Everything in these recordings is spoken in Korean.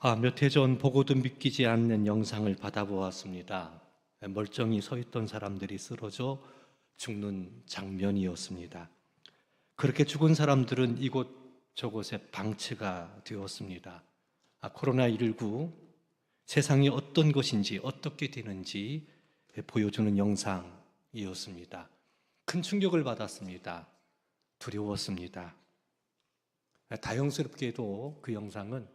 몇 해 전 보고도 믿기지 않는 영상을 받아보았습니다. 멀쩡히 서 있던 사람들이 쓰러져 죽는 장면이었습니다. 그렇게 죽은 사람들은 이곳저곳에 방치가 되었습니다. 코로나19 세상이 어떤 것인지 어떻게 되는지 보여주는 영상이었습니다. 큰 충격을 받았습니다. 두려웠습니다. 다행스럽게도 그 영상은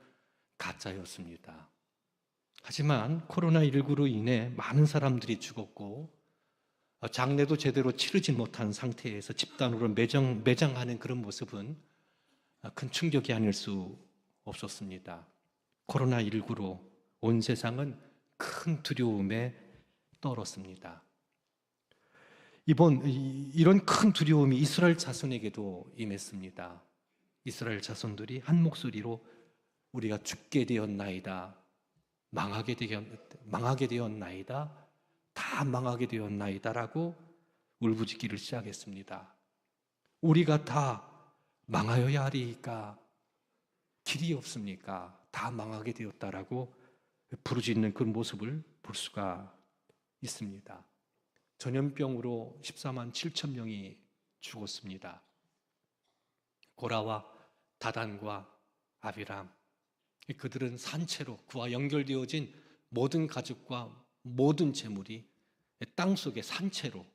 가짜였습니다. 하지만 코로나19로 인해 많은 사람들이 죽었고 장례도 제대로 치르지 못한 상태에서 집단으로 매장하는 그런 모습은 큰 충격이 아닐 수 없었습니다. 코로나19로 온 세상은 큰 두려움에 떨었습니다. 이런 큰 두려움이 이스라엘 자손에게도 임했습니다. 이스라엘 자손들이 한 목소리로 우리가 죽게 되었나이다, 망하게 되었나이다, 다 망하게 되었나이다 라고 울부짖기를 시작했습니다. 우리가 다 망하여야 하리까 길이 없습니까? 다 망하게 되었다라고 부르짖는 그 모습을 볼 수가 있습니다. 전염병으로 14만 7천 명이 죽었습니다. 고라와 다단과 아비람, 그들은 산채로 그와 연결되어진 모든 가족과 모든 재물이 땅속에 산채로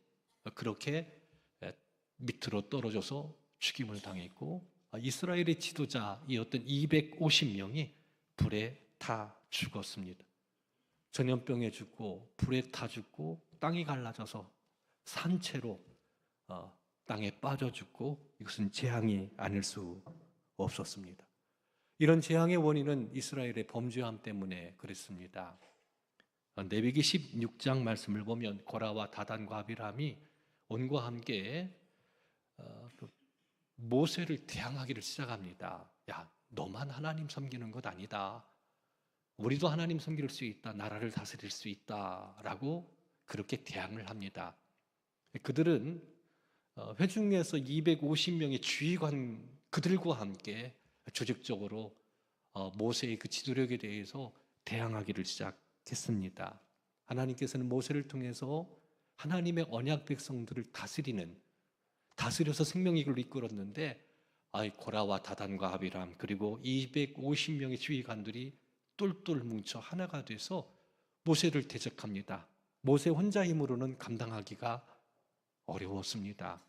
그렇게 밑으로 떨어져서 죽임을 당했고, 이스라엘의 지도자이었던 250명이 불에 타 죽었습니다. 전염병에 죽고 불에 타 죽고 땅이 갈라져서 산채로 땅에 빠져 죽고, 이것은 재앙이 아닐 수 없었습니다. 이런 재앙의 원인은 이스라엘의 범죄함 때문에 그랬습니다. 레위기 16장 말씀을 보면 고라와 다단과 아비람이 온과 함께 모세를 대항하기를 시작합니다. 야, 너만 하나님 섬기는 것 아니다. 우리도 하나님 섬길 수 있다. 나라를 다스릴 수 있다. 라고 그렇게 대항을 합니다. 그들은 회중에서 250명의 주의관 그들과 함께 조직적으로 모세의 그 지도력에 대해서 대항하기를 시작했습니다. 하나님께서는 모세를 통해서 하나님의 언약 백성들을 다스려서 생명의 길로 이끌었는데, 고라와 다단과 아비람 그리고 250명의 지휘관들이 똘똘 뭉쳐 하나가 돼서 모세를 대적합니다. 모세 혼자 힘으로는 감당하기가 어려웠습니다.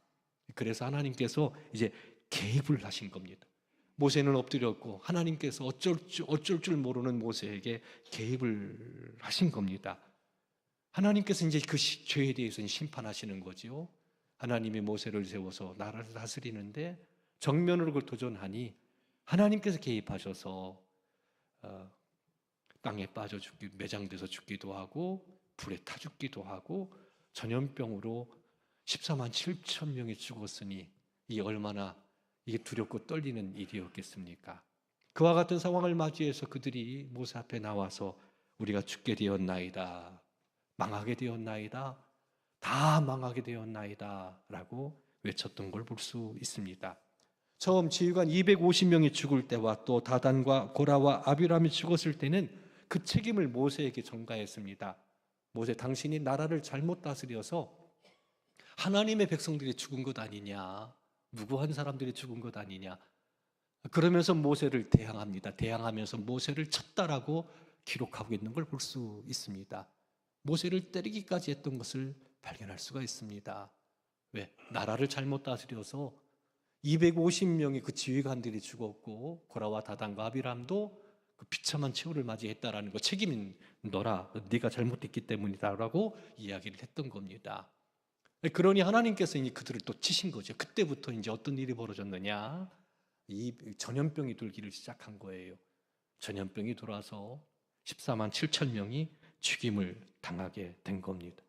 그래서 하나님께서 이제 개입을 하신 겁니다. 모세는 엎드렸고 하나님께서 어쩔 줄 모르는 모세에게 개입을 하신 겁니다. 하나님께서 이제 그 죄에 대해서 심판하시는 거지요. 하나님이 모세를 세워서 나라를 다스리는데 정면으로 그걸 도전하니 하나님께서 개입하셔서 땅에 빠져 매장돼서 죽기도 하고 불에 타 죽기도 하고 전염병으로 14만 7천 명이 죽었으니 이게 얼마나 이게 두렵고 떨리는 일이었겠습니까? 그와 같은 상황을 맞이해서 그들이 모세 앞에 나와서 우리가 죽게 되었나이다, 망하게 되었나이다, 다 망하게 되었나이다 라고 외쳤던 걸 볼 수 있습니다. 처음 지휘관 250명이 죽을 때와 또 다단과 고라와 아비람이 죽었을 때는 그 책임을 모세에게 전가했습니다. 모세, 당신이 나라를 잘못 다스려서 하나님의 백성들이 죽은 것 아니냐, 무고한 사람들이 죽은 것 아니냐, 그러면서 모세를 대항합니다. 대항하면서 모세를 쳤다라고 기록하고 있는 걸 볼 수 있습니다. 모세를 때리기까지 했던 것을 발견할 수가 있습니다. 왜? 나라를 잘못 다스려서 250명의 그 지휘관들이 죽었고 고라와 다단과 아비람도 그 비참한 최후를 맞이했다라는 거, 책임은 너라, 네가 잘못했기 때문이다라고 이야기를 했던 겁니다. 그러니 하나님께서 이제 그들을 또 치신 거죠. 그때부터 이제 어떤 일이 벌어졌느냐, 이 전염병이 돌기를 시작한 거예요. 전염병이 돌아서 14만 7천 명이 죽임을 당하게 된 겁니다.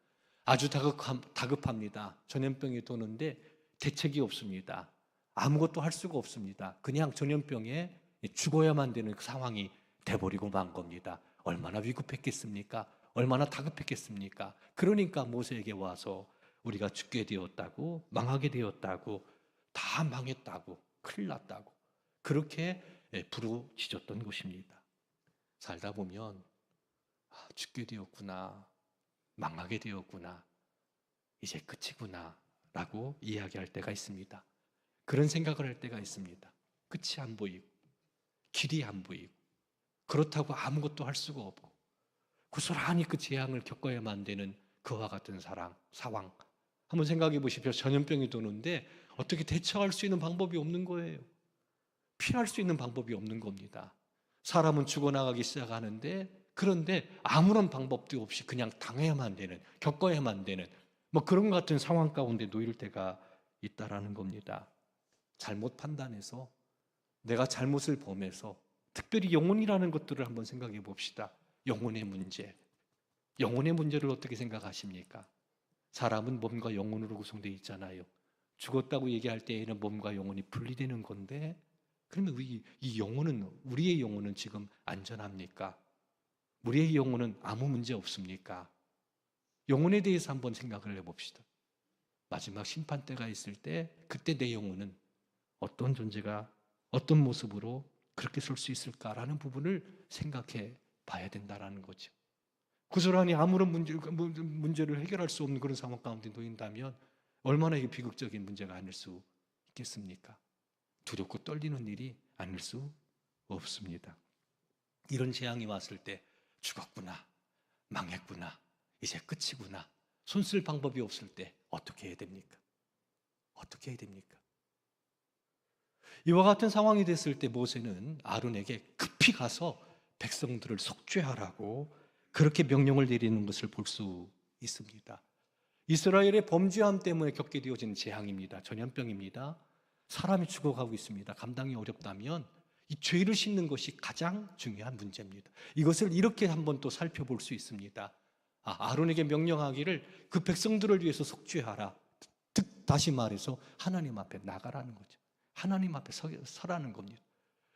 아주 다급합니다. 전염병이 도는데 대책이 없습니다. 아무것도 할 수가 없습니다. 그냥 전염병에 죽어야만 되는 그 상황이 돼버리고 만 겁니다. 얼마나 위급했겠습니까? 얼마나 다급했겠습니까? 그러니까 모세에게 와서 우리가 죽게 되었다고, 망하게 되었다고, 다 망했다고, 큰일 났다고 그렇게 부르짖었던 것입니다. 살다 보면 죽게 되었구나, 망하게 되었구나, 이제 끝이구나 라고 이야기할 때가 있습니다. 그런 생각을 할 때가 있습니다. 끝이 안 보이고 길이 안 보이고 그렇다고 아무것도 할 수가 없고 고스란히 그 재앙을 겪어야만 되는 그와 같은 상황. 한번 생각해 보십시오. 전염병이 도는데 어떻게 대처할 수 있는 방법이 없는 거예요. 피할 수 있는 방법이 없는 겁니다. 사람은 죽어나가기 시작하는데 그런데 아무런 방법도 없이 그냥 당해야만 되는, 겪어야만 되는 뭐 그런 같은 상황 가운데 놓일 때가 있다라는 겁니다. 잘못 판단해서 내가 잘못을 범해서 특별히 영혼이라는 것들을 한번 생각해 봅시다. 영혼의 문제. 영혼의 문제를 어떻게 생각하십니까? 사람은 몸과 영혼으로 구성되어 있잖아요. 죽었다고 얘기할 때에는 몸과 영혼이 분리되는 건데 그러면 이 영혼은, 우리의 영혼은 지금 안전합니까? 우리의 영혼은 아무 문제 없습니까? 영혼에 대해서 한번 생각을 해봅시다. 마지막 심판 때가 있을 때 그때 내 영혼은 어떤 존재가 어떤 모습으로 그렇게 설 수 있을까라는 부분을 생각해 봐야 된다는 거죠. 고스란히 아무런 문제를 해결할 수 없는 그런 상황 가운데 놓인다면 얼마나 이게 비극적인 문제가 아닐 수 있겠습니까? 두렵고 떨리는 일이 아닐 수 없습니다. 이런 재앙이 왔을 때 죽었구나, 망했구나, 이제 끝이구나, 손 쓸 방법이 없을 때 어떻게 해야 됩니까? 어떻게 해야 됩니까? 이와 같은 상황이 됐을 때 모세는 아론에게 급히 가서 백성들을 속죄하라고 그렇게 명령을 내리는 것을 볼 수 있습니다. 이스라엘의 범죄함 때문에 겪게 되어진 재앙입니다. 전염병입니다. 사람이 죽어가고 있습니다. 감당이 어렵다면 이 죄를 씻는 것이 가장 중요한 문제입니다. 이것을 이렇게 한번 또 살펴볼 수 있습니다. 아론에게 명령하기를 그 백성들을 위해서 속죄하라. 다시 말해서 하나님 앞에 나가라는 거죠. 하나님 앞에 서라는 겁니다.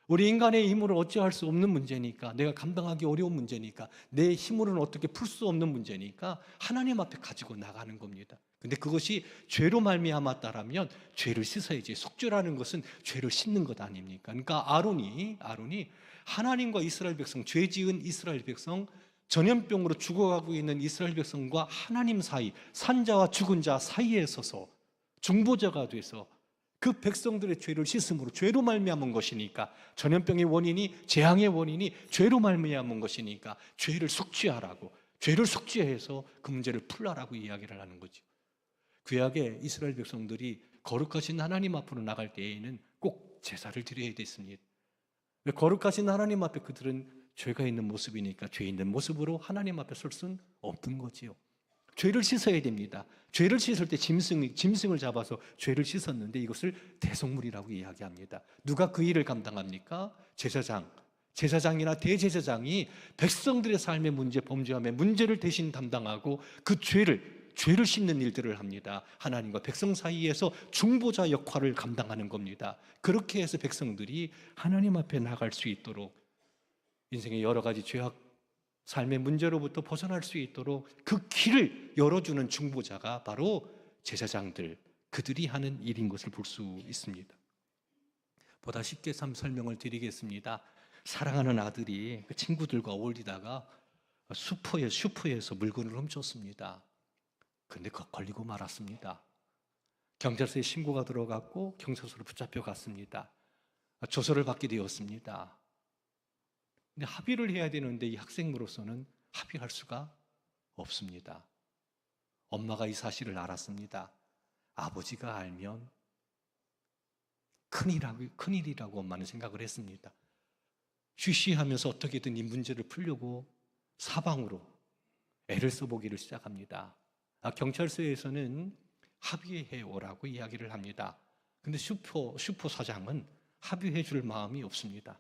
우리 인간의 힘으로 어찌할 수 없는 문제니까, 내가 감당하기 어려운 문제니까, 내 힘으로는 어떻게 풀 수 없는 문제니까 하나님 앞에 가지고 나가는 겁니다. 근데 그것이 죄로 말미암았다라면 죄를 씻어야지. 속죄라는 것은 죄를 씻는 것 아닙니까? 그러니까 아론이 하나님과 이스라엘 백성, 죄 지은 이스라엘 백성, 전염병으로 죽어가고 있는 이스라엘 백성과 하나님 사이, 산자와 죽은 자 사이에 서서 중보자가 돼서 그 백성들의 죄를 씻음으로, 죄로 말미암은 것이니까, 전염병의 원인이, 재앙의 원인이 죄로 말미암은 것이니까 죄를 속죄하라고, 죄를 속죄해서 그 문제를 풀라라고 이야기를 하는 거죠. 구약의 이스라엘 백성들이 거룩하신 하나님 앞으로 나갈 때에는 꼭 제사를 드려야 됐습니다. 거룩하신 하나님 앞에 그들은 죄가 있는 모습이니까 죄 있는 모습으로 하나님 앞에 설 수는 없는 거지요. 죄를 씻어야 됩니다. 죄를 씻을 때 짐승을 잡아서 죄를 씻었는데 이것을 대속물이라고 이야기합니다. 누가 그 일을 감당합니까? 제사장이나 대제사장이 백성들의 삶의 문제, 범죄함의 문제를 대신 담당하고 그 죄를 씻는 일들을 합니다. 하나님과 백성 사이에서 중보자 역할을 감당하는 겁니다. 그렇게 해서 백성들이 하나님 앞에 나갈 수 있도록, 인생의 여러 가지 죄악, 삶의 문제로부터 벗어날 수 있도록 그 길을 열어주는 중보자가 바로 제사장들, 그들이 하는 일인 것을 볼 수 있습니다. 보다 쉽게 설명을 드리겠습니다. 사랑하는 아들이 그 친구들과 어울리다가 슈퍼에서 물건을 훔쳤습니다. 그런데 걸리고 말았습니다. 경찰서에 신고가 들어갔고 경찰서로 붙잡혀 갔습니다. 조서를 받게 되었습니다. 근데 합의를 해야 되는데 이 학생으로서는 합의할 수가 없습니다. 엄마가 이 사실을 알았습니다. 아버지가 알면 큰일이라고 엄마는 생각을 했습니다. 쉬쉬하면서 어떻게든 이 문제를 풀려고 사방으로 애를 써보기를 시작합니다. 경찰서에서는 합의해 오라고 이야기를 합니다. 근데 슈퍼 사장은 합의해 줄 마음이 없습니다.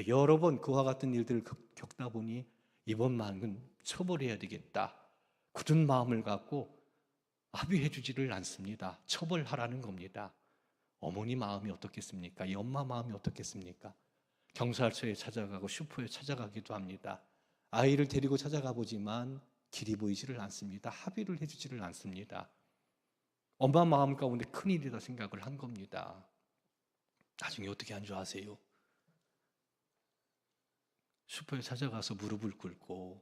여러 번 그와 같은 일들을 겪다 보니 이번만은 처벌해야 되겠다, 굳은 마음을 갖고 합의해 주지를 않습니다. 처벌하라는 겁니다. 어머니 마음이 어떻겠습니까? 이 엄마 마음이 어떻겠습니까? 경찰서에 찾아가고 슈퍼에 찾아가기도 합니다. 아이를 데리고 찾아가 보지만 길이 보이지를 않습니다. 합의를 해주지를 않습니다. 엄마 마음 가운데 큰일이다 생각을 한 겁니다. 나중에 어떻게 한 줄 아세요? 슈퍼에 찾아가서 무릎을 꿇고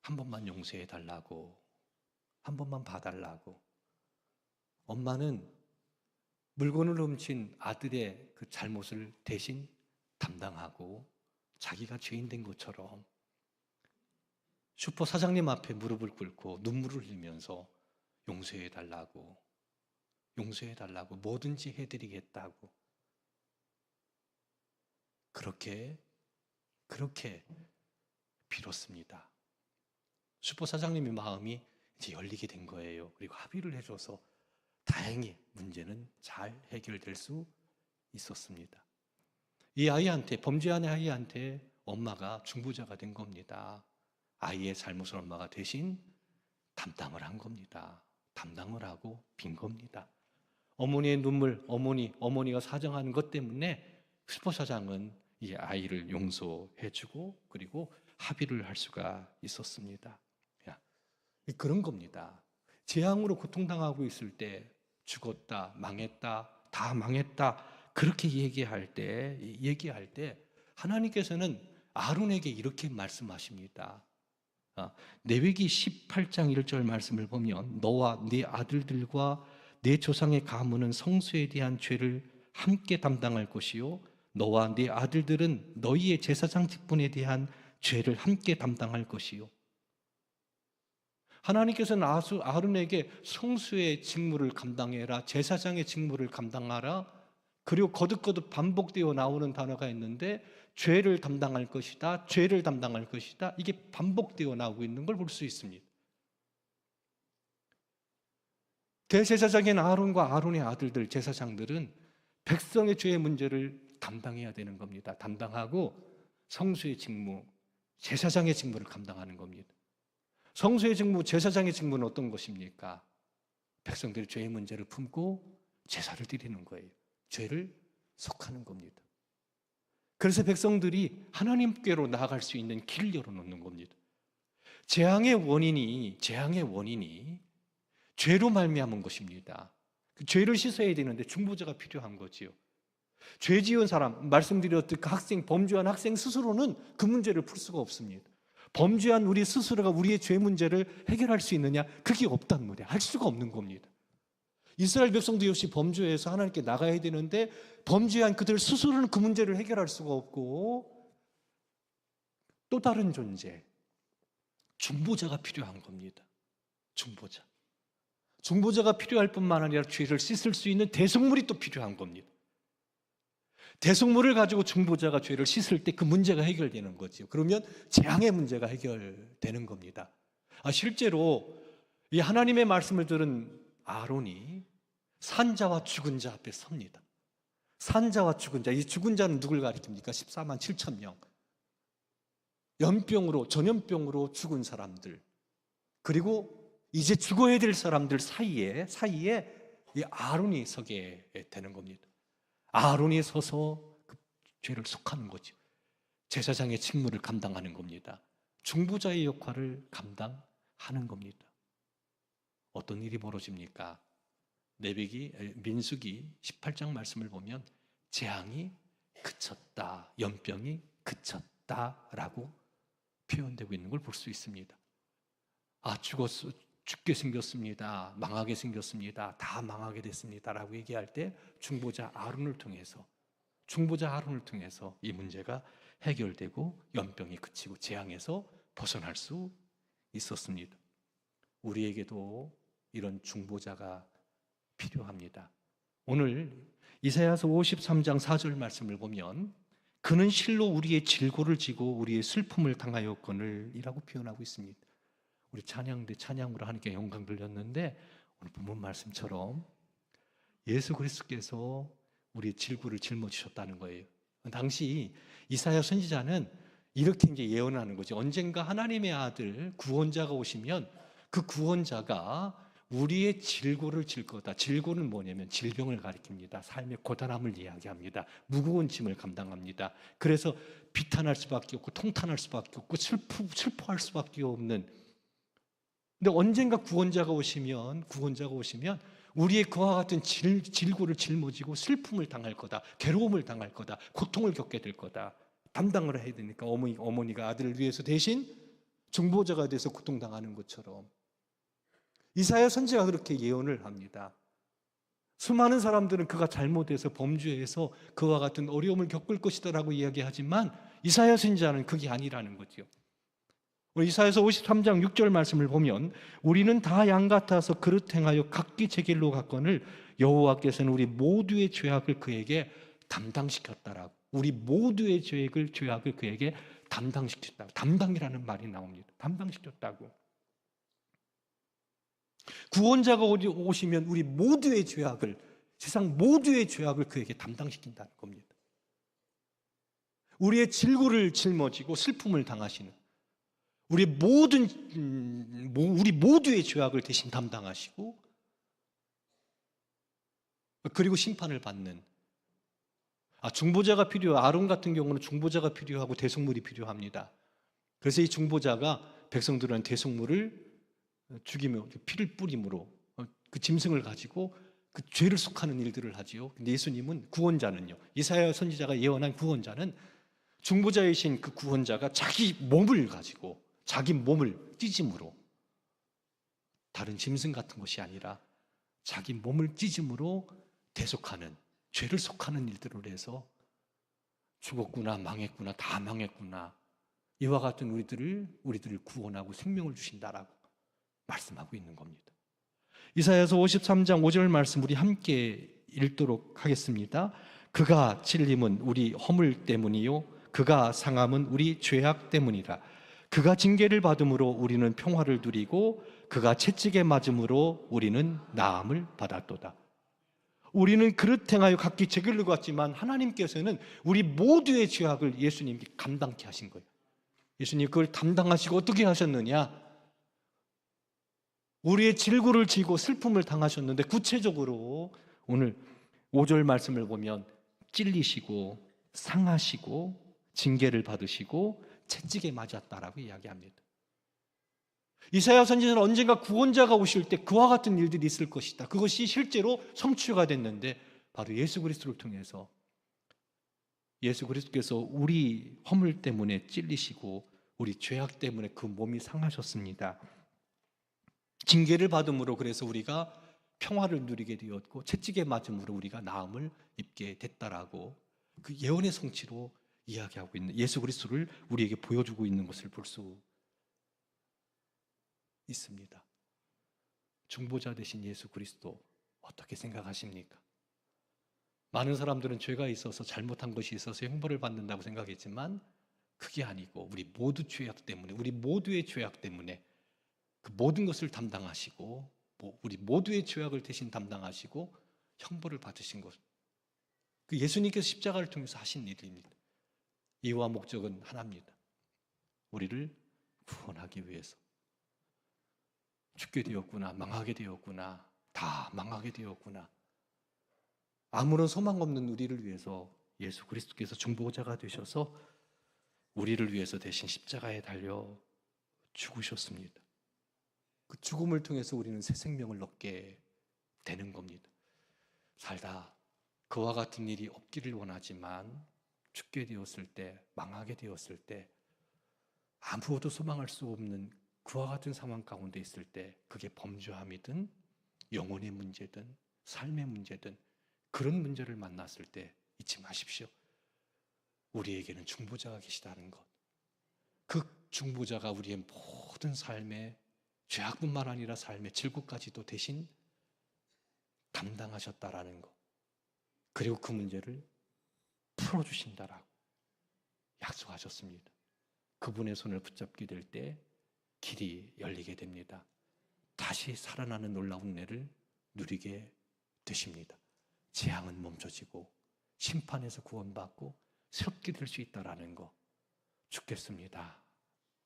한 번만 용서해 달라고, 한 번만 봐달라고. 엄마는 물건을 훔친 아들의 그 잘못을 대신 담당하고 자기가 죄인 된 것처럼 슈퍼 사장님 앞에 무릎을 꿇고 눈물을 흘리면서 용서해 달라고, 용서해 달라고, 뭐든지 해드리겠다고. 그렇게 빌었습니다. 슈퍼 사장님의 마음이 이제 열리게 된 거예요. 그리고 합의를 해줘서 다행히 문제는 잘 해결될 수 있었습니다. 이 아이한테, 범죄한 아이한테 엄마가 중보자가 된 겁니다. 아이의 잘못을 엄마가 대신 담당을 한 겁니다. 담당을 하고 빈 겁니다. 어머니의 눈물, 어머니가 사정하는 것 때문에 슈퍼 사장은 이 아이를 용서해주고 그리고 합의를 할 수가 있었습니다. 그런 겁니다. 재앙으로 고통당하고 있을 때 죽었다, 망했다, 다 망했다 그렇게 얘기할 때 하나님께서는 아론에게 이렇게 말씀하십니다. 레위기 18장 1절 말씀을 보면 너와 네 아들들과 네 조상의 가문은 성소에 대한 죄를 함께 담당할 것이요 너와 네 아들들은 너희의 제사장 직분에 대한 죄를 함께 담당할 것이요. 하나님께서는 아론에게 성수의 직무를 감당해라, 제사장의 직무를 감당하라, 그리고 거듭거듭 반복되어 나오는 단어가 있는데 죄를 담당할 것이다, 죄를 담당할 것이다, 이게 반복되어 나오고 있는 걸 볼 수 있습니다. 대제사장인 아론과 아론의 아들들, 제사장들은 백성의 죄의 문제를 담당해야 되는 겁니다. 담당하고 성수의 직무, 제사장의 직무를 감당하는 겁니다. 성수의 직무, 제사장의 직무는 어떤 것입니까? 백성들이 죄의 문제를 품고 제사를 드리는 거예요. 죄를 속하는 겁니다. 그래서 백성들이 하나님께로 나아갈 수 있는 길을 열어놓는 겁니다. 재앙의 원인이 죄로 말미암은 것입니다. 그 죄를 씻어야 되는데 중보자가 필요한 거지요. 죄 지은 사람, 말씀드렸듯 그 학생, 범죄한 학생 스스로는 그 문제를 풀 수가 없습니다. 범죄한 우리 스스로가 우리의 죄 문제를 해결할 수 있느냐? 그게 없단 말이에요. 할 수가 없는 겁니다. 이스라엘 백성도 역시 범죄해서 하나님께 나가야 되는데 범죄한 그들 스스로는 그 문제를 해결할 수가 없고 또 다른 존재, 중보자가 필요한 겁니다. 중보자가 필요할 뿐만 아니라 죄를 씻을 수 있는 대속물이 또 필요한 겁니다. 대속물을 가지고 중보자가 죄를 씻을 때 그 문제가 해결되는 거죠. 그러면 재앙의 문제가 해결되는 겁니다. 실제로 이 하나님의 말씀을 들은 아론이 산자와 죽은 자 앞에 섭니다. 산자와 죽은 자, 이 죽은 자는 누굴 가리킵니까? 14만 7천 명. 전염병으로 죽은 사람들, 그리고 이제 죽어야 될 사람들 사이에 이 아론이 서게 되는 겁니다. 아론이 서서 그 죄를 속하는 거죠. 제사장의 직무를 감당하는 겁니다. 중보자의 역할을 감당하는 겁니다. 어떤 일이 벌어집니까? 민수기 18장 말씀을 보면 재앙이 그쳤다, 연병이 그쳤다라고 표현되고 있는 걸 볼 수 있습니다. 죽게 생겼습니다, 망하게 생겼습니다, 다 망하게 됐습니다라고 얘기할 때 중보자 아론을 통해서 이 문제가 해결되고 연병이 그치고 재앙에서 벗어날 수 있었습니다. 우리에게도 이런 중보자가 필요합니다. 오늘 이사야서 53장 4절 말씀을 보면 그는 실로 우리의 질고를 지고 우리의 슬픔을 당하였거늘 이라고 표현하고 있습니다. 우리 찬양으로 하나님께 영광 돌렸는데 오늘 본문 말씀처럼 예수 그리스도께서 우리의 질고를 짊어지셨다는 거예요. 당시 이사야 선지자는 이렇게 이제 예언하는 거죠. 언젠가 하나님의 아들 구원자가 오시면 그 구원자가 우리의 질고를 질 거다. 질고는 뭐냐면 질병을 가리킵니다. 삶의 고단함을 이야기합니다. 무거운 짐을 감당합니다. 그래서 비탄할 수밖에 없고 통탄할 수밖에 없고 슬퍼할 수밖에 없는. 근데 언젠가 구원자가 오시면 우리의 그와 같은 질고를 짊어지고 슬픔을 당할 거다. 괴로움을 당할 거다. 고통을 겪게 될 거다. 감당을 해야 되니까 어머니가 아들을 위해서 대신 중보자가 돼서 고통당하는 것처럼 이사야 선지자가 그렇게 예언을 합니다. 수많은 사람들은 그가 잘못해서 범죄해서 그와 같은 어려움을 겪을 것이다라고 이야기하지만 이사야 선지자는 그게 아니라는 거죠. 이사야서 53장 6절 말씀을 보면 우리는 다 양 같아서 그릇 행하여 각기 제 길로 갔거늘 여호와께서는 우리 모두의 죄악을 그에게 담당시켰다라고. 우리 모두의 죄악을 그에게 담당시켰다. 담당이라는 말이 나옵니다. 담당시켰다고. 구원자가 오시면 우리 모두의 죄악을, 세상 모두의 죄악을 그에게 담당시킨다는 겁니다. 우리의 질고를 짊어지고 슬픔을 당하시는, 우리 모두의 죄악을 대신 담당하시고, 그리고 심판을 받는, 중보자가 필요해요. 아론 같은 경우는 중보자가 필요하고 대속물이 필요합니다. 그래서 이 중보자가 백성들은 대속물을 죽이며 피를 뿌림으로 그 짐승을 가지고 그 죄를 속하는 일들을 하지요. 근데 예수님은 구원자는요, 이사야 선지자가 예언한 구원자는 중보자이신 그 구원자가 자기 몸을 가지고 자기 몸을 찢음으로, 다른 짐승 같은 것이 아니라 자기 몸을 찢음으로 대속하는, 죄를 속하는 일들을 해서 죽었구나, 망했구나, 다 망했구나, 이와 같은 우리들을 구원하고 생명을 주신다라고 말씀하고 있는 겁니다. 이사야서 53장 5절 말씀 우리 함께 읽도록 하겠습니다. 그가 찔림은 우리 허물 때문이요 그가 상함은 우리 죄악 때문이라. 그가 징계를 받음으로 우리는 평화를 누리고 그가 채찍에 맞음으로 우리는 나음을 받았도다. 우리는 그릇 행하여 각기 제 길로 갔지만 하나님께서는 우리 모두의 죄악을 예수님께 감당케 하신 거예요. 예수님 그걸 담당하시고 어떻게 하셨느냐? 우리의 질고를 지고 슬픔을 당하셨는데, 구체적으로 오늘 5절 말씀을 보면 찔리시고 상하시고 징계를 받으시고 채찍에 맞았다라고 이야기합니다. 이사야 선지자는 언젠가 구원자가 오실 때 그와 같은 일들이 있을 것이다, 그것이 실제로 성취가 됐는데 바로 예수 그리스도를 통해서 예수 그리스도께서 우리 허물 때문에 찔리시고 우리 죄악 때문에 그 몸이 상하셨습니다. 징계를 받음으로 그래서 우리가 평화를 누리게 되었고 채찍에 맞음으로 우리가 나음을 입게 됐다라고 그 예언의 성취로 이야기하고 있는 예수 그리스도를 우리에게 보여주고 있는 것을 볼 수 있습니다. 중보자 되신 예수 그리스도 어떻게 생각하십니까? 많은 사람들은 죄가 있어서 잘못한 것이 있어서 형벌을 받는다고 생각했지만 그게 아니고 우리 모두 죄악 때문에, 우리 모두의 죄악 때문에 그 모든 것을 담당하시고 우리 모두의 죄악을 대신 담당하시고 형벌을 받으신 것, 그 예수님께서 십자가를 통해서 하신 일입니다. 이유와 목적은 하나입니다. 우리를 구원하기 위해서. 죽게 되었구나, 망하게 되었구나, 다 망하게 되었구나, 아무런 소망 없는 우리를 위해서 예수 그리스도께서 중보자가 되셔서 우리를 위해서 대신 십자가에 달려 죽으셨습니다. 그 죽음을 통해서 우리는 새 생명을 얻게 되는 겁니다. 살다 그와 같은 일이 없기를 원하지만 죽게 되었을 때, 망하게 되었을 때, 아무것도 소망할 수 없는 그와 같은 상황 가운데 있을 때, 그게 범죄함이든 영혼의 문제든 삶의 문제든 그런 문제를 만났을 때 잊지 마십시오. 우리에게는 중보자가 계시다는 것. 그 중보자가 우리의 모든 삶의 죄악뿐만 아니라 삶의 질고까지도 대신 담당하셨다라는 것. 그리고 그 문제를 풀어주신다라고 약속하셨습니다. 그분의 손을 붙잡게 될 때 길이 열리게 됩니다. 다시 살아나는 놀라운 은혜를 누리게 되십니다. 재앙은 멈춰지고 심판에서 구원받고 새롭게 될 수 있다라는 거. 죽겠습니다,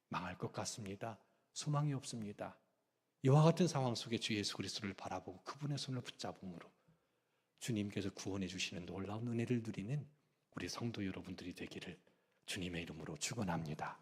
망할 것 같습니다, 소망이 없습니다, 이와 같은 상황 속에 주 예수 그리스도를 바라보고 그분의 손을 붙잡음으로 주님께서 구원해 주시는 놀라운 은혜를 누리는 우리 성도 여러분들이 되기를 주님의 이름으로 축원합니다.